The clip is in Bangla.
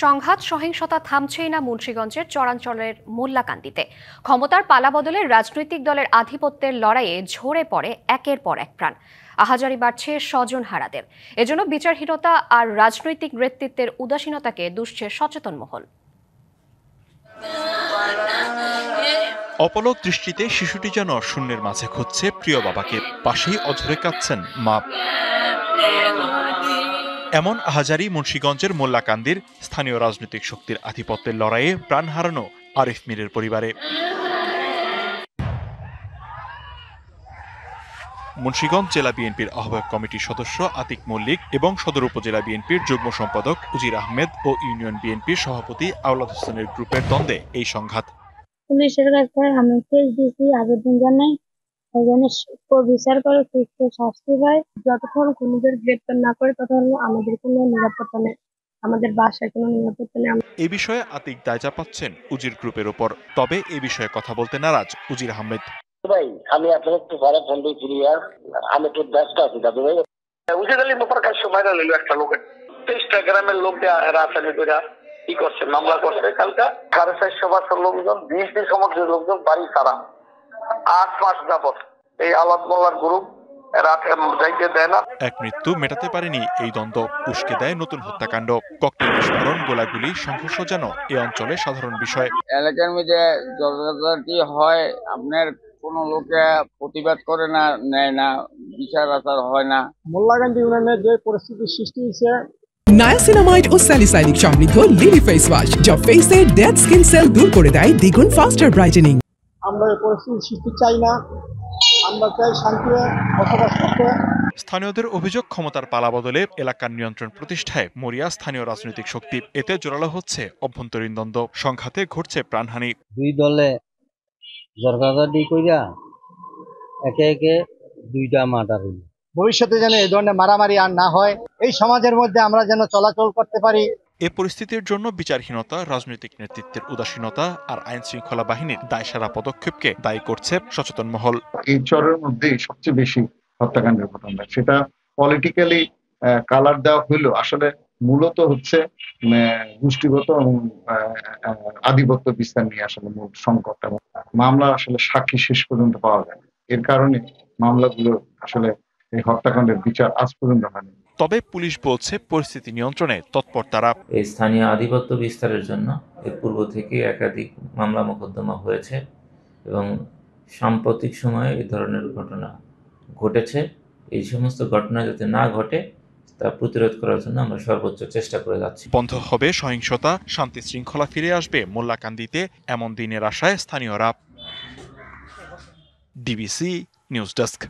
সংঘাত সহিংসতা থামছেই না মুন্সিগঞ্জের চরাঞ্চলের মোল্লাকান্দিতে। ক্ষমতার পালাবদলে রাজনৈতিক দলের আধিপত্যের লড়াইয়ে ঝরে পড়ে একের পর এক প্রাণ। আহাজারি বাড়ছে স্বজন হারাদের। এজন্য বিচারহীনতা আর রাজনৈতিক নেতৃত্বের উদাসীনতাকে দুষছে সচেতন মহল। অপলক দৃষ্টিতে শিশুটি যেন শূন্যের মাঝে খুঁজছে প্রিয় বাবাকে, পাশেই অঝরে কাঁদছেন মা। এমন আহাজারি মুন্সিগঞ্জের মোল্লাকান্দির স্থানীয় রাজনৈতিক শক্তির আধিপত্যের লড়াইয়ে প্রাণ হারানো আরিফ মীরের পরিবারে। মুন্সিগঞ্জ জেলা বিএনপির আহ্বায়ক কমিটির সদস্য আতিক মল্লিক এবং সদর উপজেলা বিএনপির যুগ্ম সম্পাদক উজির আহমেদ ও ইউনিয়ন বিএনপির সভাপতি আওলাদ হোসেনের গ্রুপের দ্বন্দ্বে এই সংঘাত। পুলিশের কাছে আমি কেস দিয়েছি, আবেদন জানাই, বিচার করে সুস্থ শাস্তি পায়। যতক্ষণ খুনিদের গ্রেপ্তার না করে ততক্ষণ আমাদের কোনো নিরাপত্তা নেই, আমাদের বাসায় কোনো নিরাপত্তা নেই। এই বিষয়ে আতিক দায় চাপাচ্ছেন উজির গ্রুপের উপর। তবে এই বিষয়ে কথা বলতে নারাজ উজির আহমেদ। ভাই আমি আপনার একটু পরে ফোন দিয়েছি, আমি একটু ব্যস্ত আছি দাদু ভাই। উজির আলী মোপারকার সময় নিল একটা লোকের 23টা গ্রামের লোক রাসানি করে কি করছে, মামলা করছে। কালকা 450 বছর লোকজন, 20 সমাজের লোকজন বাড়ি ছাড়া 8 মাস যাবত এই আলাদ মোল্লার গ্রুপ রাতে যাইতে দেয় না। এক মৃত্যু মেটাতে পারেনি এই দ্বন্দ্ব, উস্কে দেয় নতুন হত্যাকাণ্ড। ককটেল বিস্ফোরণ, গোলাগুলি, সংঘর্ষ যেন এ অঞ্চলে সাধারণ বিষয়। এলাকার মধ্যে যথাযথ হয়, আপনার কোন লোকে প্রতিবাদ করে না, নেয় না, বিচার আচার হয় না। মোল্লাকান্দি ইউনিয়নের যে পরিস্থিতির সৃষ্টি হয়েছে, নায়াসিনামাইড ও স্যালিসাইলিক সমৃদ্ধ লিলি ফেস ওয়াশ যা ফেসের ডেড স্কিন সেল দূর করে দেয় দ্বিগুণ ফাস্টার ব্রাইটেনিং। আমরা এই পরিস্থিতির সৃষ্টি চাই না, আমরা চাই শান্তিতে বসবাস করতে। স্থানীয়দের অভিযোগ, ক্ষমতার পালাবদলে এলাকার নিয়ন্ত্রণ প্রতিষ্ঠায় মরিয়া স্থানীয় রাজনৈতিক শক্তি। এতে জোরালো হচ্ছে অভ্যন্তরীণ দ্বন্দ্ব, সংঘাতে ঘটছে প্রাণহানি। দুই দলে জরগাজাডি কইরা একে একে দুইটা মার্ডার হইল। ভবিষ্যতে যেন এই ধরনের মারামারি আর না হয়, এই সমাজের মধ্যে আমরা যেন চলাচল করতে পারি। এ পরিস্থিতির জন্য বিচারহীনতা, রাজনৈতিক নেতৃত্বের উদাসীনতা আর আইন শৃঙ্খলা বাহিনীর দায়সারা পদক্ষেপকে দায়ী করছে সচেতন মহল। এই চরের মধ্যে সবচেয়ে বেশি হত্যাকাণ্ডের ঘটনা, সেটা পলিটিক্যালি কালার দেওয়া হইলো, আসলে মূলত হচ্ছে গোষ্ঠীগত এবং আধিপত্য বিস্তার নিয়ে আসলে মূল সংকট। এবং মামলা আসলে সাক্ষী শেষ পর্যন্ত পাওয়া যায়, এর কারণে মামলাগুলো আসলে এই হত্যাকাণ্ডের বিচার আজ পর্যন্ত হয়নি। তবে পুলিশ বলছে পরিস্থিতি নিয়ন্ত্রণে তৎপর তারা। এই স্থানীয় আধিপত্য বিস্তারের জন্য এর পূর্ব থেকে একাধিক মামলা মোকদ্দমা হয়েছে এবং সাম্প্রতিক সময়ে এই ধরনের ঘটনা ঘটেছে। এই সমস্ত ঘটনা যাতে না ঘটে তা প্রতিরোধ করার জন্য আমরা সর্বোচ্চ চেষ্টা করে যাচ্ছি। বন্ধ হবে সহিংসতা, শান্তি শৃঙ্খলা ফিরে আসবে মোল্লাকান্দিতে, এমন দিনের আশায় স্থানীয়রা। DBC news desk.